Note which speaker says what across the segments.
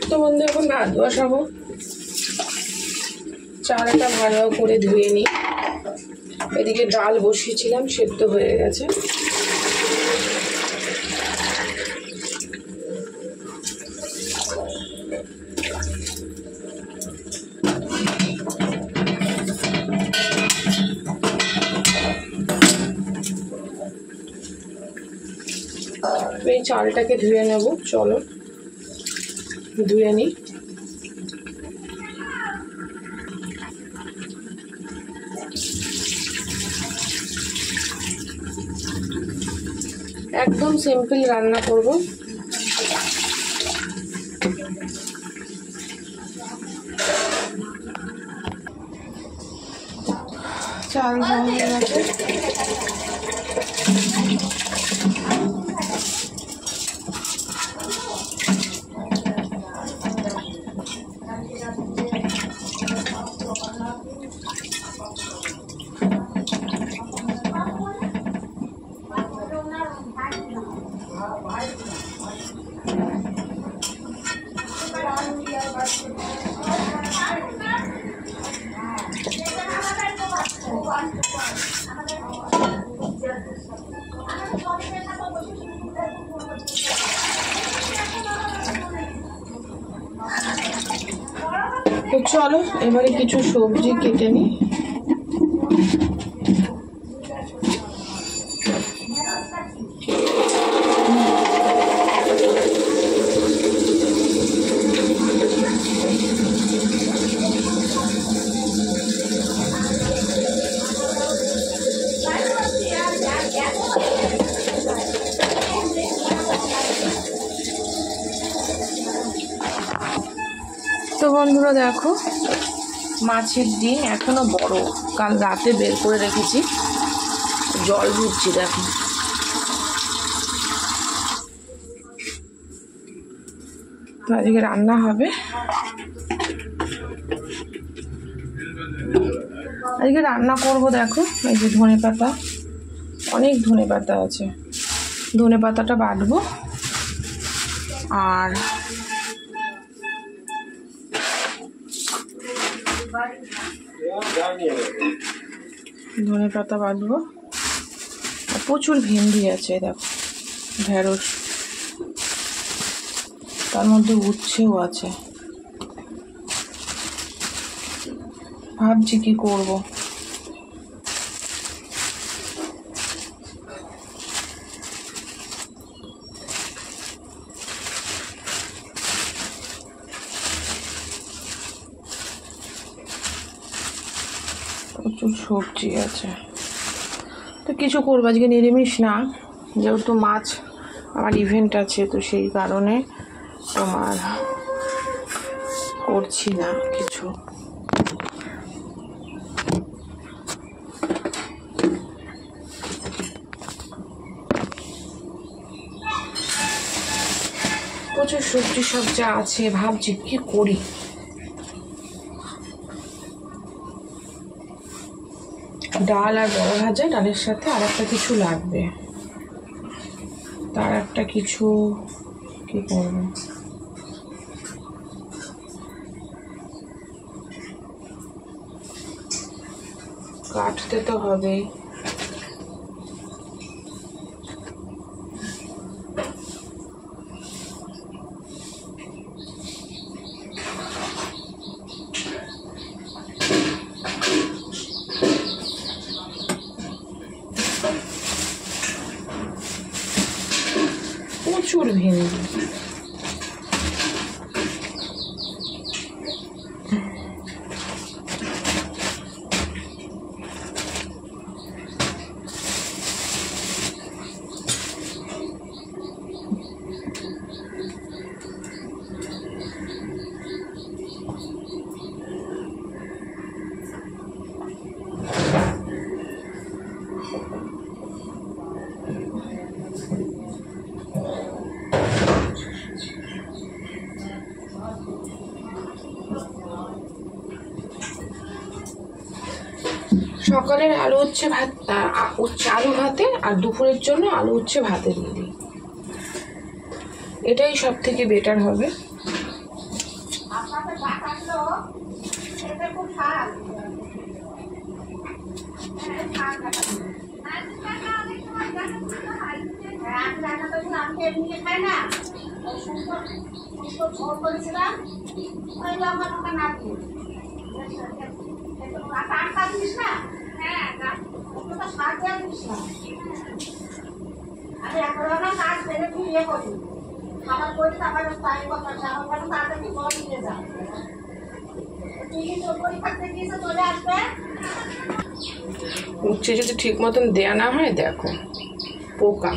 Speaker 1: তো বন্ধু এখন ভাত বসাবো। চালটা ভালো করে ধুয়ে নিই। এদিকে ডাল বসিয়েছিলাম, সেদ্ধ হয়ে গেছে। এই চালটাকে ধুয়ে নেব, চলো ধুয়ে নিই। একদম সিম্পল রান্না করব। চাল হয়ে গেছে। তো চলো এবারে কিছু সবজি কেটে নিই। তো বন্ধুরা দেখো, মাছের ডিম এখনো বড়, কাল রাতে বের করে রেখেছি, জল ঝুটছি দেখো। তো আজকে রান্না হবে, আজকে রান্না করবো। দেখো এই যে ধনে পাতা, অনেক ধনে পাতা আছে, ধনে পাতাটা বাটবো। আর ধনে পাতা বাটবো। প্রচুর ভেন্ডি আছে দেখো, ঢেঁড়স, তার মধ্যে উচ্ছেও আছে। ভাবছি কি করব। প্রচুর সবজি আছে, তো কিছু করবো। আজকে নিরামিষ না, যেহেতু মাছ আমার ইভেন্ট আছে, তো সেই কারণে তোমার করছি না কিছু। প্রচুর সবজি সব যা আছে, ভাবছি কি করি। ডাল আর বড় ভাজা, ডালের সাথে আর একটা কিছু লাগবে, তার একটা কিছু কি করবো। কাটতে তো হবেই। প্রচুর ভেন্ডি, সকালের আলু উচ্ছে ভাত, উচ্ছে আলু ভাতে, আর দুপুরের জন্য আলু উচ্ছে ভাতে দিয়ে দিই। এটাই সব থেকে বেটার হবে। উচ্ছে যদি ঠিক মতন দেয়া না হয়, দেখো পোকা।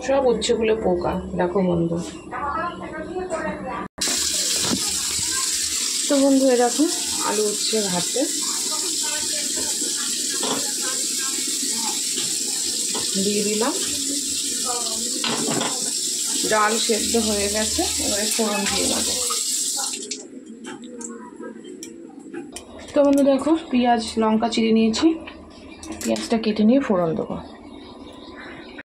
Speaker 1: সব উচ্ছেগুলো পোকা, দেখো বন্ধু। তো বন্ধু এ দেখো আলু উচ্ছে ভাতে দিয়ে দিলাম। ডাল সেদ্ধ হয়ে গেছে, এবারে ফোড়ন দিয়ে দেবো। তো বন্ধু দেখো পেঁয়াজ লঙ্কা চিড়ে নিয়েছি, পেঁয়াজটা কেটে নিয়ে ফোড়ন দেবো।